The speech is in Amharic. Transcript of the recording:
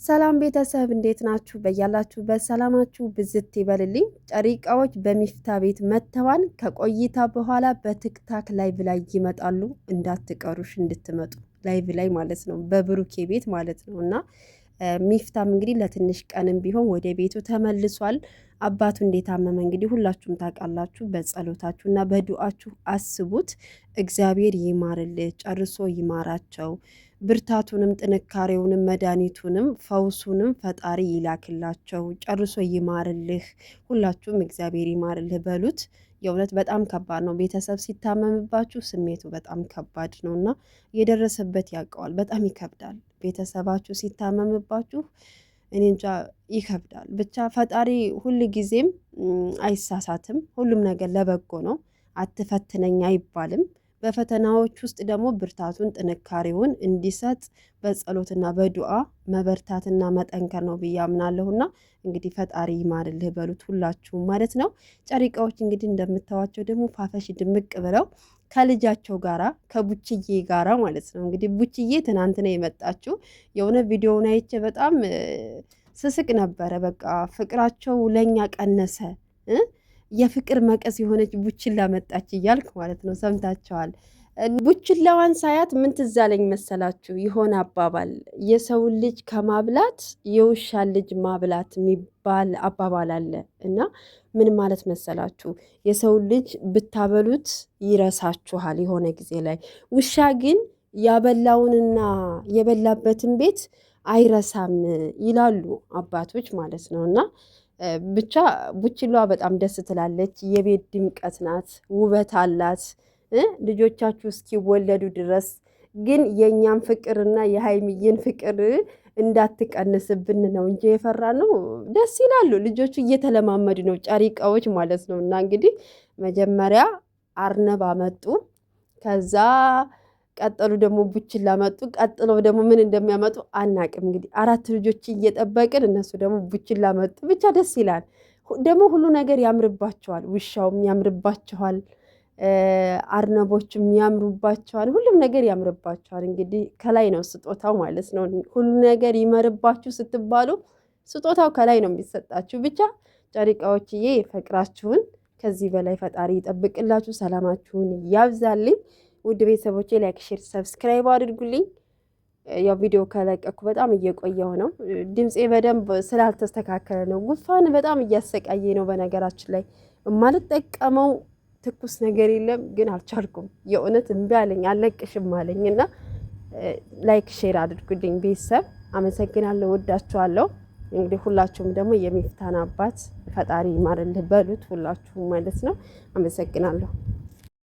ሰላም ቤተሰብ እንዴት ናችሁ? በያላችሁበት ሰላማችሁ ብዝት ይበልልኝ። ጨሪቃዎች በሚፍታ ቤት መጥተዋል። ከቆይታ በኋላ በቲክታክ ላይቭ ላይ ይመጣሉ። እንዳትቀሩሽ እንድትመጡ ላይቭ ላይ ማለት ነው፣ በብሩኬ ቤት ማለት ነው። እና ሚፍታም እንግዲህ ለትንሽ ቀንም ቢሆን ወደ ቤቱ ተመልሷል። አባቱ እንደታመመ እንግዲህ ሁላችሁም ታውቃላችሁ። በጸሎታችሁ እና በዱአችሁ አስቡት። እግዚአብሔር ይማርልህ፣ ጨርሶ ይማራቸው። ብርታቱንም ጥንካሬውንም መድኃኒቱንም ፈውሱንም ፈጣሪ ይላክላቸው። ጨርሶ ይማርልህ። ሁላችሁም እግዚአብሔር ይማርልህ በሉት። የእውነት በጣም ከባድ ነው። ቤተሰብ ሲታመምባችሁ ስሜቱ በጣም ከባድ ነው እና የደረሰበት ያውቀዋል። በጣም ይከብዳል። ቤተሰባችሁ ሲታመምባችሁ እኔ እንጃ ይከብዳል። ብቻ ፈጣሪ ሁል ጊዜም አይሳሳትም። ሁሉም ነገር ለበጎ ነው። አትፈትነኝ አይባልም። በፈተናዎች ውስጥ ደግሞ ብርታቱን ጥንካሬውን እንዲሰጥ በጸሎትና በዱዓ መበርታትና መጠንከር ነው ብዬ አምናለሁና እንግዲህ ፈጣሪ ይማርልህ በሉት ሁላችሁም ማለት ነው። ጨሪቃዎች እንግዲህ እንደምታዋቸው ደግሞ ፋፈሽ ድምቅ ብለው ከልጃቸው ጋራ ከቡችዬ ጋራ ማለት ነው። እንግዲህ ቡችዬ ትናንት ነው የመጣችው። የሆነ ቪዲዮውን አይቼ በጣም ስስቅ ነበረ። በቃ ፍቅራቸው ለኛ ቀነሰ የፍቅር መቀስ የሆነች ቡችላ መጣች እያልክ ማለት ነው። ሰምታችኋል። ቡችላዋን ሳያት ምን ትዝ አለኝ መሰላችሁ? የሆነ አባባል የሰውን ልጅ ከማብላት የውሻን ልጅ ማብላት የሚባል አባባል አለ እና ምን ማለት መሰላችሁ? የሰውን ልጅ ብታበሉት ይረሳችኋል የሆነ ጊዜ ላይ። ውሻ ግን ያበላውንና የበላበትን ቤት አይረሳም ይላሉ አባቶች ማለት ነው። እና ብቻ ቡችሏ በጣም ደስ ትላለች። የቤት ድምቀት ናት፣ ውበት አላት። ልጆቻችሁ እስኪወለዱ ድረስ ግን የእኛም ፍቅርና የሀይሚዬን ፍቅር እንዳትቀንስብን ነው እንጂ የፈራ ነው። ደስ ይላሉ ልጆቹ፣ እየተለማመዱ ነው ጨሪቃዎች ማለት ነው። እና እንግዲህ መጀመሪያ አርነብ አመጡ፣ ከዛ ቀጠሉ ደግሞ ቡችላ መጡ። ቀጥለው ደግሞ ምን እንደሚያመጡ አናቅም። እንግዲህ 4 ልጆች እየጠበቅን እነሱ ደግሞ ቡችላ መጡ። ብቻ ደስ ይላል። ደግሞ ሁሉ ነገር ያምርባቸዋል። ውሻውም ያምርባቸዋል፣ አርነቦችም ያምሩባቸዋል። ሁሉም ነገር ያምርባቸዋል። እንግዲህ ከላይ ነው ስጦታው ማለት ነው። ሁሉ ነገር ይመርባችሁ ስትባሉ ስጦታው ከላይ ነው የሚሰጣችሁ። ብቻ ጨሪቃዎችዬ ፍቅራችሁን ከዚህ በላይ ፈጣሪ ይጠብቅላችሁ፣ ሰላማችሁን ያብዛልኝ። ውድ ቤተሰቦቼ ላይክ፣ ሼር፣ ሰብስክራይብ አድርጉልኝ። ያው ቪዲዮ ከለቀኩ በጣም እየቆየው ነው። ድምፄ በደንብ ስላልተስተካከለ ነው። ጉንፋን በጣም እያሰቃየ ነው። በነገራችን ላይ የማልጠቀመው ትኩስ ነገር የለም፣ ግን አልቻልኩም። የእውነት እምቢ አለኝ፣ አልለቅሽም አለኝ እና ላይክ ሼር አድርጉልኝ ቤተሰብ። አመሰግናለሁ፣ ወዳችኋለሁ። እንግዲህ ሁላችሁም ደግሞ የሚፍታን አባት ፈጣሪ ይማርልህ በሉት ሁላችሁም ማለት ነው። አመሰግናለሁ።